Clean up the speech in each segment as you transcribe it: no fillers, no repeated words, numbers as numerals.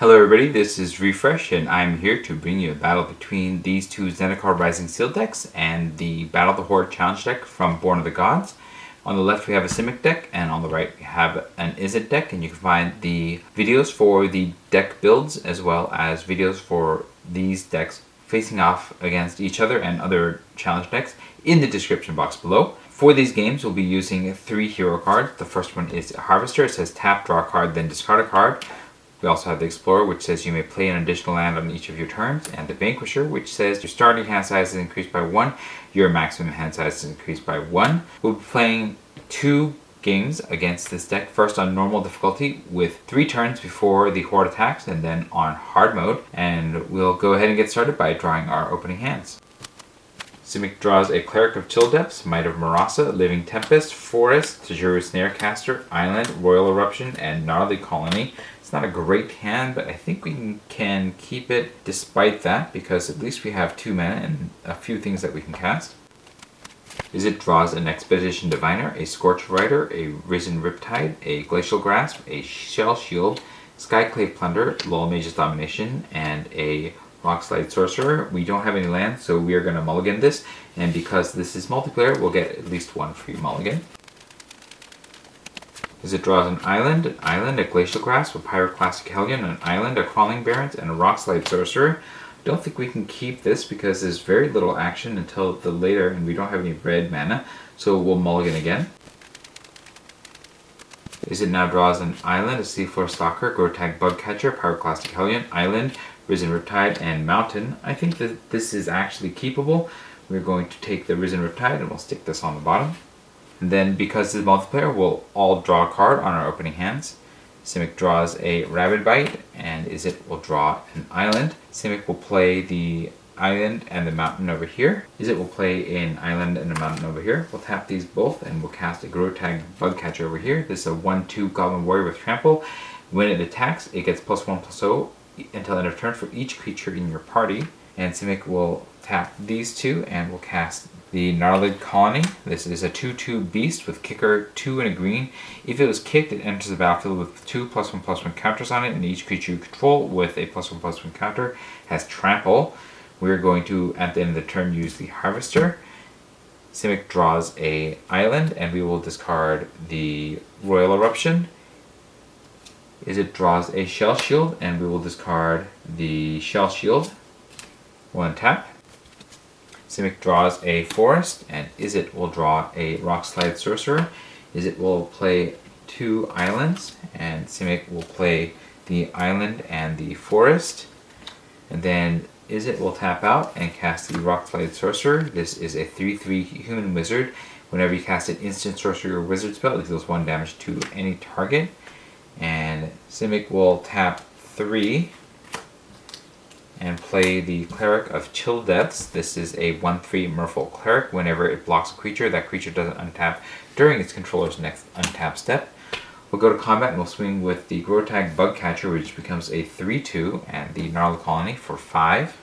Hello everybody, this is Refresh and I'm here to bring you a battle between these two Zendikar Rising Seal decks and the Battle of the Horde challenge deck from Born of the Gods. On the left we have a Simic deck and on the right we have an Izzet deck, and you can find the videos for the deck builds as well as videos for these decks facing off against each other and other challenge decks in the description box below. For these games we'll be using 3 hero cards. The first one is Harvester. It says tap, draw a card, then discard a card. We also have the Explorer, which says you may play an additional land on each of your turns, and the Vanquisher, which says your starting hand size is increased by 1, your maximum hand size is increased by 1. We'll be playing 2 games against this deck, first on normal difficulty with 3 turns before the Horde attacks, and then on hard mode. And we'll go ahead and get started by drawing our opening hands. Simic draws a Cleric of Chill Depths, Might of Marasa, Living Tempest, Forest, Tajuru Snarecaster, Island, Royal Eruption, and Gnarly Colony. It's not a great hand, but I think we can keep it despite that, because at least we have 2 mana and a few things that we can cast. Izzet draws an Expedition Diviner, a Scorch Rider, a Risen Riptide, a Glacial Grasp, a Shell Shield, Skyclave Plunder, Lull Mage's Domination, and a Rockslide Sorcerer. We don't have any lands, so we are going to mulligan this, and because this is multiplayer, we'll get at least 1 free mulligan. Izzet draws an island, a Glacial Grasp, a Pyroclastic Hellion, an island, a Crawling Barrens, and a Rockslide Sorcerer. I don't think we can keep this because there's very little action until the later, and we don't have any red mana, so we'll mulligan again. Izzet now draws an island, a Seafloor Stalker, Grotag Bugcatcher, Pyroclastic Hellion, island, Risen Riptide, and Mountain. I think that this is actually keepable. We're going to take the Risen Riptide and we'll stick this on the bottom. And then, because this is multiplayer, we'll all draw a card on our opening hands. Simic draws a Rabid Bite, and Izzet will draw an island. Simic will play the island and the mountain over here. Izzet will play an island and a mountain over here. We'll tap these both and we'll cast a Grotag Bugcatcher over here. This is a 1/2 Goblin Warrior with Trample. When it attacks, it gets +1/+0 until end of turn for each creature in your party. And Simic will tap these 2 and will cast the Gnarly Colony. This is a 2/2 beast with kicker 2 and a green. If it was kicked, it enters the battlefield with 2 +1/+1 counters on it, and each creature you control with a +1/+1 counter has trample. We're going to, at the end of the turn, use the Harvester. Simic draws a island, and we will discard the Royal Eruption. Izzet draws a Shell Shield, and we will discard the Shell Shield. 1 tap. Simic draws a Forest, and Izzet will draw a Rockslide Sorcerer. Izzet will play 2 islands, and Simic will play the island and the forest. And then Izzet will tap out and cast the Rockslide Sorcerer. This is a 3/3 human wizard. Whenever you cast an instant sorcery or wizard spell, it deals 1 damage to any target. And Simic will tap 3 and play the Cleric of Chill Depths. This is a 1/3 Merfolk Cleric. Whenever it blocks a creature, that creature doesn't untap during its controller's next untap step. We'll go to combat and we'll swing with the Grotag Bugcatcher, which becomes a 3/2, and the Gnarly Colony for 5.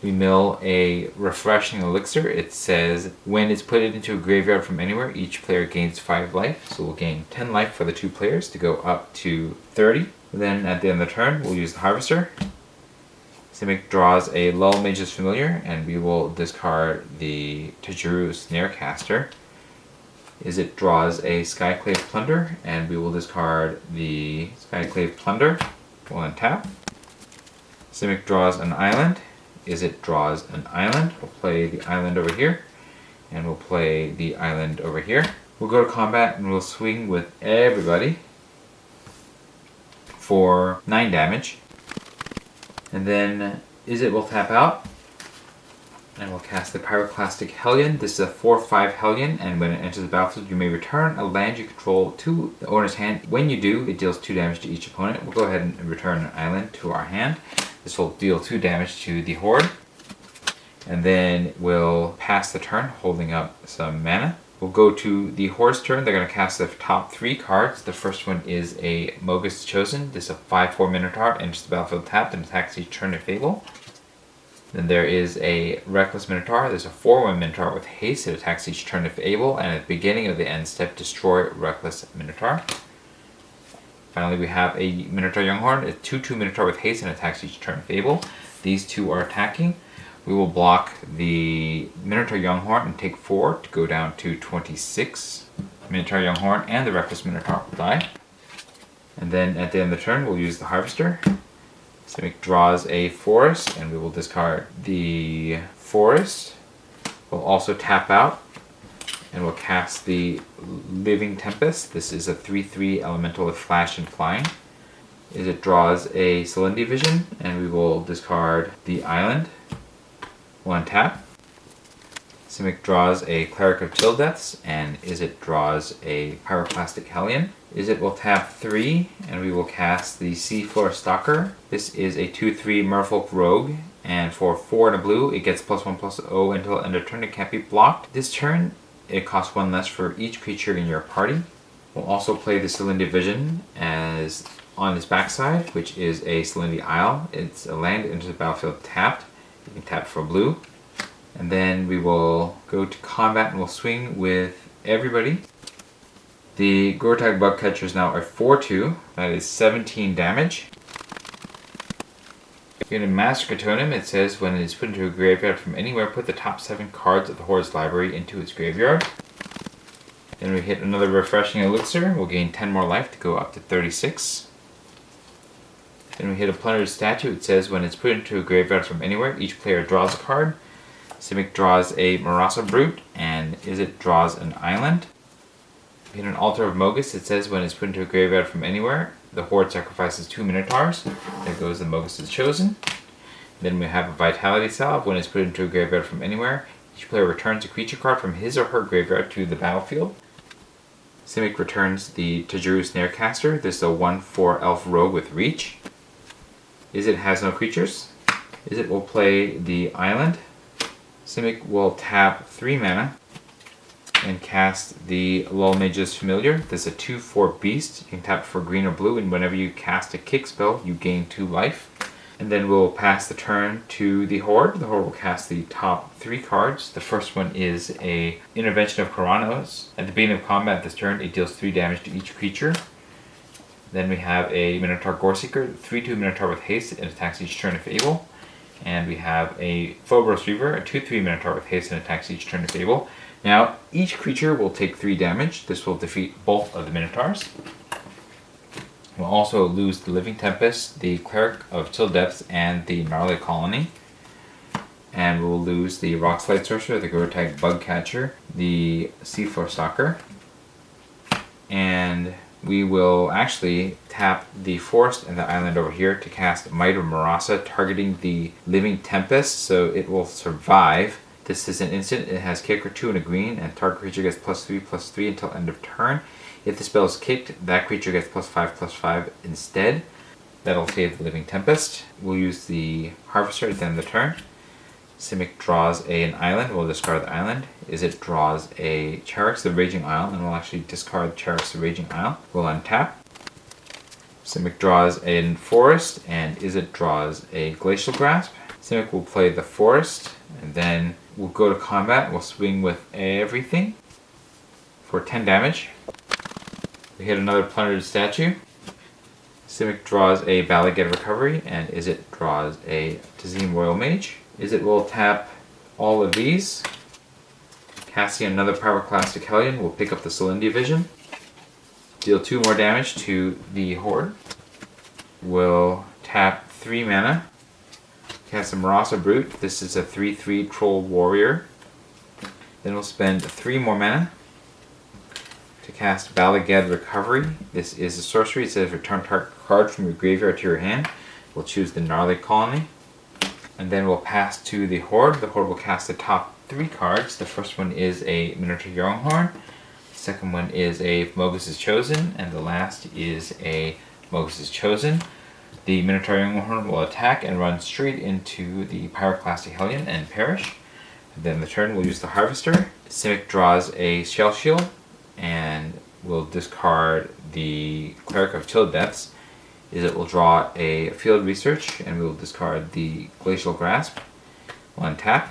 We mill a Refreshing Elixir. It says when it's put into a graveyard from anywhere, each player gains 5 life. So we'll gain 10 life for the 2 players to go up to 30. Then at the end of the turn, we'll use the Harvester. Simic draws a Lull Mage's Familiar, and we will discard the Tajuru Snarecaster. Izzet draws a Skyclave Plunder, and we will discard the Skyclave Plunder. We'll untap. Simic draws an island. Izzet draws an island. We'll play the island over here, and we'll play the island over here. We'll go to combat and we'll swing with everybody for 9 damage. And then Izzet will tap out, and we'll cast the Pyroclastic Hellion. This is a 4/5 Hellion, and when it enters the battlefield, you may return a land you control to the owner's hand. When you do, it deals 2 damage to each opponent. We'll go ahead and return an island to our hand. This will deal 2 damage to the Horde. And then we'll pass the turn, holding up some mana. We'll go to the Horde's turn. They're going to cast the top 3 cards. The first one is a Mogis Chosen. This is a 5/4 Minotaur, enters the battlefield tapped and attacks each turn if able. Then there is a Reckless Minotaur. There's a 4/1 Minotaur with haste. It attacks each turn if able, and at the beginning of the end step, destroy Reckless Minotaur. Finally, we have a Minotaur Younghorn, a 2/2 Minotaur with haste and attacks each turn if able. These two are attacking. We will block the Minotaur Younghorn and take 4 to go down to 26. Minotaur Younghorn and the Reckless Minotaur will die. And then at the end of the turn, we'll use the Harvester. Simic draws a forest, and we will discard the forest. We'll also tap out, and we'll cast the Living Tempest. This is a 3/3 elemental with flash and flying. It draws a Salinity Vision, and we will discard the island. We'll untap. Simic draws a Cleric of Chill Deaths, and Izzet draws a Pyroclastic Hellion. Izzet will tap 3, and we will cast the Seafloor Stalker. This is a 2/3 Merfolk Rogue, and for 4 and a blue, it gets +1/+0 until end of turn. It can't be blocked. This turn, it costs 1 less for each creature in your party. We'll also play the Salinity Vision as on its backside, which is a Salinity Isle. It's a land into the battlefield tapped. You can tap for blue. And then we will go to combat and we'll swing with everybody. The Gortag Bug Catchers now are 4/2. That is 17 damage. In a Massacre Totem, it says when it is put into a graveyard from anywhere, put the top 7 cards of the Horde's library into its graveyard. Then we hit another Refreshing Elixir. We'll gain 10 more life to go up to 36. Then we hit a Plundered Statue. It says when it's put into a graveyard from anywhere, each player draws a card. Simic draws a Marasa Brute, and Izzet draws an island. We hit an Altar of Mogus. It says when it's put into a graveyard from anywhere, the Horde sacrifices 2 Minotaurs. There goes the Mogus is chosen. Then we have a Vitality Salve. When it's put into a graveyard from anywhere, each player returns a creature card from his or her graveyard to the battlefield. Simic returns the Tajuru Snarecaster. This is a 1/4 Elf Rogue with Reach. Izzet has no creatures. Izzet will play the island. Simic will tap 3 mana and cast the Lullmage's Familiar. This is a 2/4 Beast. You can tap for green or blue, and whenever you cast a kick spell, you gain 2 life. And then we'll pass the turn to the Horde. The Horde will cast the top 3 cards. The first one is a Intervention of Karanos. At the beginning of combat this turn, it deals 3 damage to each creature. Then we have a Minotaur Goreseeker, 3/2 Minotaur with haste, and attacks each turn if able. And we have a Phobos Reaver, a 2/3 Minotaur with haste, and attacks each turn if able. Now, each creature will take 3 damage. This will defeat both of the Minotaurs. We'll also lose the Living Tempest, the Cleric of Chill Depths, and the Gnarly Colony. And we'll lose the Rockslide Sorcerer, the Gortag Bug Catcher, the Seafloor Stalker. And we will actually tap the forest and the island over here to cast Might of Marasa, targeting the Living Tempest, so it will survive. This is an instant. It has kicker 2 and a green, and target creature gets +3/+3 until end of turn. If the spell is kicked, that creature gets +5/+5 instead. That'll save the Living Tempest. We'll use the Harvester at the end of the turn. Simic draws an island. We'll discard the island. Izzet draws a Charax the Raging Isle, and we'll actually discard Charax the Raging Isle. We'll untap. Simic draws a forest, and Izzet draws a Glacial Grasp. Simic will play the forest, and then we'll go to combat. We'll swing with everything for 10 damage. We hit another Plundered Statue. Simic draws a Bala Ged Recovery, and Izzet draws a Tazim Royal Mage. Izzet will tap all of these. Casting another Pyroclastic Hellion will pick up the Salinity Vision. Deal 2 more damage to the Horde. We'll tap 3 mana. Cast a Marasa Brute. This is a 3/3 Troll Warrior. Then we'll spend 3 more mana to cast Bala Ged Recovery. This is a sorcery. It says return target card from your graveyard to your hand. We'll choose the Gnarly Colony. And then we'll pass to the Horde. The Horde will cast the top 3 cards. The first one is a Minotaur Younghorn. The second one is a Mogus is Chosen. And the last is a Mogus is Chosen. The Minotaur Younghorn will attack and run straight into the Pyroclastic Hellion and perish. And then the turn we'll use the Harvester. Simic draws a Shell Shield, and we'll discard the Cleric of Chill Depths. It will draw a Field Research, and we will discard the Glacial Grasp. We'll untap.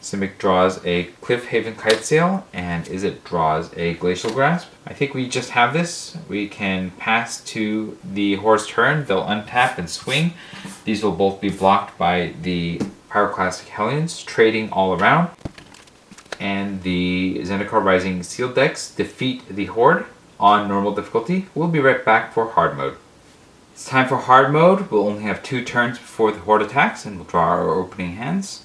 Simic draws a Cliffhaven Kitesail, and Izzet draws a Glacial Grasp. I think we just have this. We can pass to the Horde's turn. They'll untap and swing. These will both be blocked by the Pyroclastic Hellions, trading all around. And the Zendikar Rising Sealed decks defeat the Horde on normal difficulty. We'll be right back for hard mode. It's time for hard mode. We'll only have 2 turns before the Horde attacks, and we'll draw our opening hands.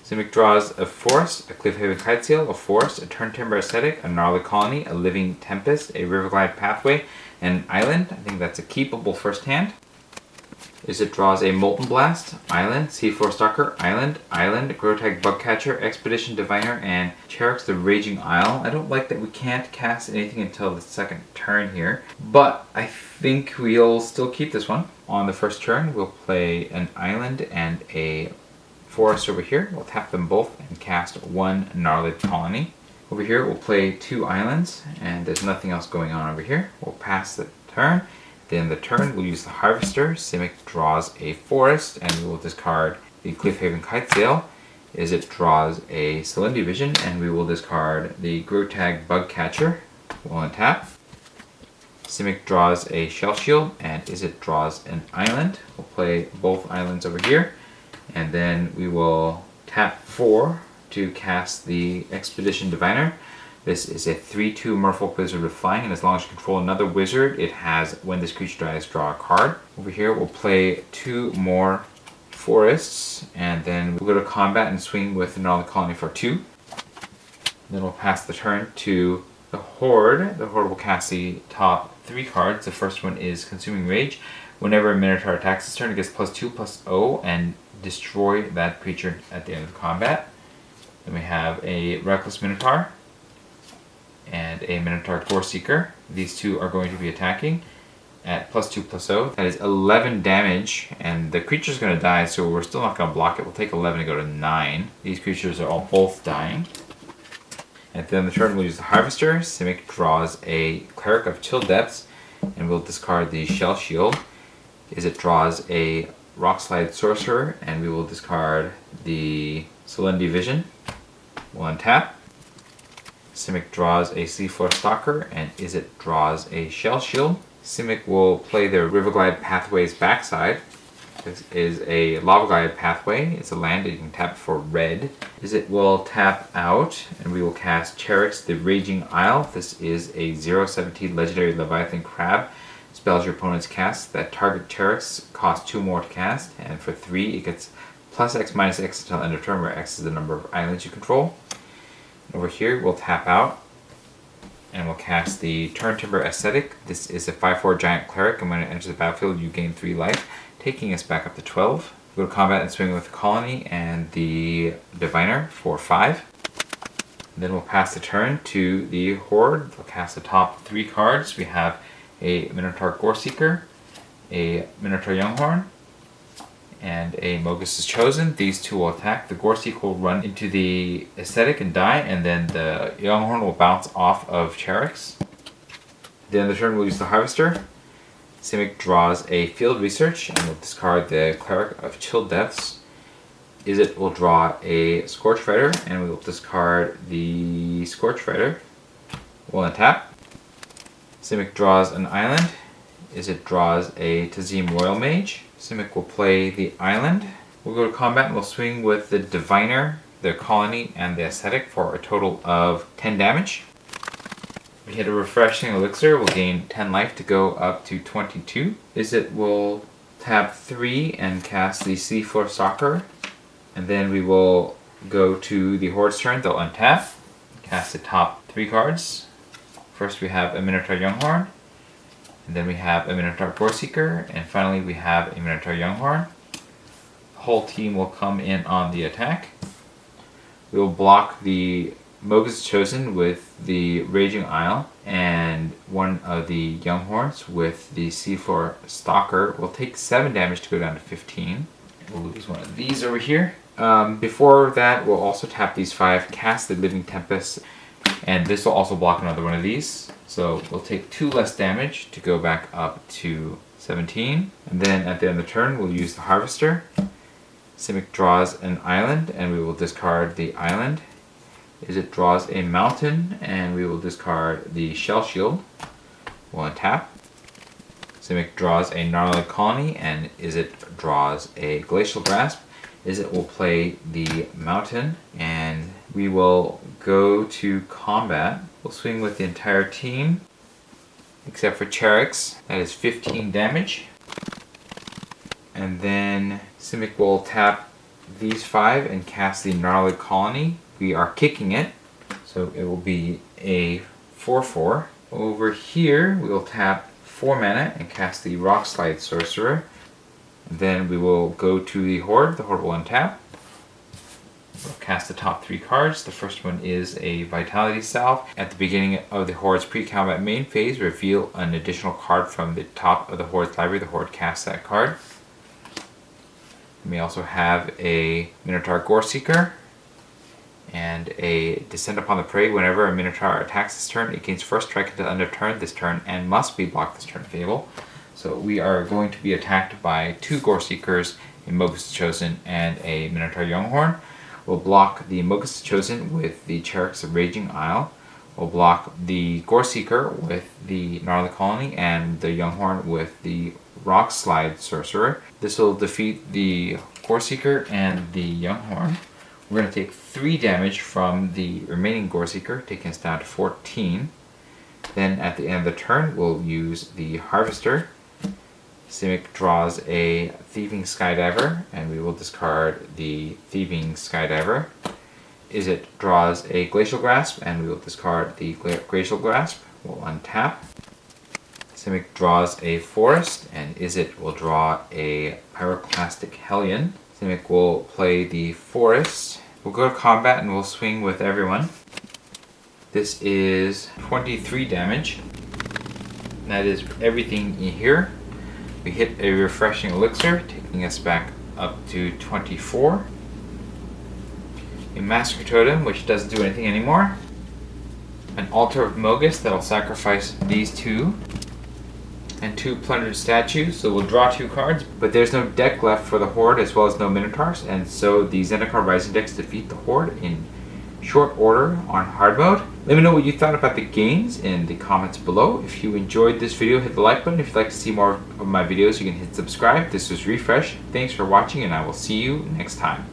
Simic draws a Forest, a Cliffhaven Kitesail, a Forest, a Turntimber Ascetic, a Gnarly Colony, a Living Tempest, a Riverglide Pathway, and an Island. I think that's a keepable first hand. Izzet draws a Molten Blast, Island, Seafloor Stalker, Island, Grotag Bugcatcher, Expedition Diviner, and Cherax the Raging Isle. I don't like that we can't cast anything until the second turn here, but I think we'll still keep this one. On the first turn, we'll play an Island and a Forest over here. We'll tap them both and cast 1 Gnarly Colony. Over here, we'll play 2 islands, and there's nothing else going on over here. We'll pass the turn. Then the turn, we'll use the Harvester. Simic draws a Forest, and we will discard the Cliffhaven Kitesail. Izzet draws a Salinity Vision, and we will discard the Grotag Bugcatcher. We'll untap. Simic draws a Shell Shield, and Izzet draws an Island. We'll play both islands over here. And then we will tap 4 to cast the Expedition Diviner. This is a 3/2 Merfolk Wizard with Flying, and as long as you control another wizard, it has, when this creature dies, draw a card. Over here, we'll play 2 more Forests, and then we'll go to combat and swing with the Gnarly Colony for 2. Then we'll pass the turn to the Horde. The Horde will cast the top 3 cards. The first one is Consuming Rage. Whenever a Minotaur attacks this turn, it gets +2/+0 and destroy that creature at the end of the combat. Then we have a Reckless Minotaur and a Minotaur Goreseeker. These 2 are going to be attacking at +2/+0. That is 11 damage, and the creature's going to die, so we're still not going to block it. We'll take 11 and go to 9. These creatures are all both dying. At the end of the turn, we'll use the Harvester. Simic draws a Cleric of Chill Depths, and we'll discard the Shell Shield. Izzet draws a Rockslide Sorcerer, and we will discard the Salinity Vision. We'll untap. Simic draws a Seafloor Stalker, and Izzet draws a Shell Shield. Simic will play the Riverglide Pathway's backside. This is a Lava Glide Pathway. It's a land that you can tap for red. Izzet will tap out, and we will cast Cherax the Raging Isle. This is a 0/17 Legendary Leviathan Crab. Spells your opponent's cast that target Cherax cost 2 more to cast, and for 3 it gets +X/-X until end of turn, where X is the number of islands you control. Over here we'll tap out, and we'll cast the Turntimber Ascetic. This is a 5/4 Giant Cleric, and when it enters the battlefield you gain 3 life, taking us back up to 12. We'll go to combat and swing with the Colony and the Diviner for 5. Then we'll pass the turn to the Horde. We'll cast the top 3 cards. We have a Minotaur Goreseeker, a Minotaur Younghorn, and a Mogis is Chosen. These 2 will attack. The Goreseeker will run into the Ascetic and die, and then the Younghorn will bounce off of Cherax. At the end of the turn, we'll use the Harvester. Simic draws a Field Research, and will discard the Cleric of Chill Depths. Izzet will draw a Scorch Rider, and we will discard the Scorch Rider. We'll untap. Simic draws an Island. Izzet draws a Tazim Royal Mage. Simic will play the Island. We'll go to combat and we'll swing with the Diviner, the Colony, and the Ascetic for a total of 10 damage. We hit a Refreshing Elixir. We'll gain 10 life to go up to 22. Izzet will tap 3 and cast the Seafloor Stalker. And then we will go to the Horde's turn. They'll untap, cast the top 3 cards. First we have a Minotaur Younghorn, and then we have a Minotaur Goreseeker, and finally we have a Minotaur Younghorn. The whole team will come in on the attack. We will block the Mogis Chosen with the Raging Isle, and one of the Younghorns with the Seafloor Stalker will take 7 damage to go down to 15. We'll lose one of these over here. Before that, we'll also tap these 5, cast the Living Tempest, and this will also block another one of these. So we'll take 2 less damage to go back up to 17. And then at the end of the turn, we'll use the Harvester. Simic draws an island, and we will discard the island. Izzet draws a mountain, and we will discard the shell shield. We'll untap. Simic draws a gnarly colony, and Izzet draws a glacial grasp. Izzet will play the mountain, and we will go to combat. We'll swing with the entire team, except for Cherix. That is 15 damage. And then Simic will tap these 5 and cast the gnarly colony. We are kicking it, so it will be a 4/4. Over here, we will tap 4 mana and cast the Rock Slide Sorcerer. Then we will go to the Horde. The Horde will untap. We'll cast the top 3 cards. The first one is a Vitality Salve. At the beginning of the Horde's pre-combat main phase, reveal an additional card from the top of the Horde's library. The Horde casts that card. We may also have a Minotaur Goreseeker and a Descend Upon the Prey. Whenever a Minotaur attacks this turn, it gains first strike until end of turn this turn and must be blocked this turn, Fable. So we are going to be attacked by 2 Goreseekers, a Mogis Chosen, and a Minotaur Younghorn. We'll block the Mogis Chosen with the Cherix of Raging Isle. We'll block the Goreseeker with the Gnarly Colony and the Younghorn with the Rock Slide Sorcerer. This will defeat the Goreseeker and the Younghorn. We're going to take 3 damage from the remaining Goreseeker, taking us down to 14. Then at the end of the turn, we'll use the Harvester. Simic draws a Thieving Skydiver, and we will discard the Thieving Skydiver. Izzet draws a Glacial Grasp, and we will discard the Glacial Grasp. We'll untap. Simic draws a Forest, and Izzet will draw a Pyroclastic Hellion. Simic will play the Forest. We'll go to combat and we'll swing with everyone. This is 23 damage. That is everything in here. We hit a Refreshing Elixir, taking us back up to 24. A Massacre Totem, which doesn't do anything anymore. An Altar of Mogis that will sacrifice these 2. And 2 Plundered Statues, so we'll draw 2 cards, but there's no deck left for the Horde as well as no Minotaurs, and so the Zendikar Rising decks defeat the Horde in short order on hard mode. Let me know what you thought about the games in the comments below. If you enjoyed this video, hit the like button. If you'd like to see more of my videos, you can hit subscribe. This was Refresh. Thanks for watching, and I will see you next time.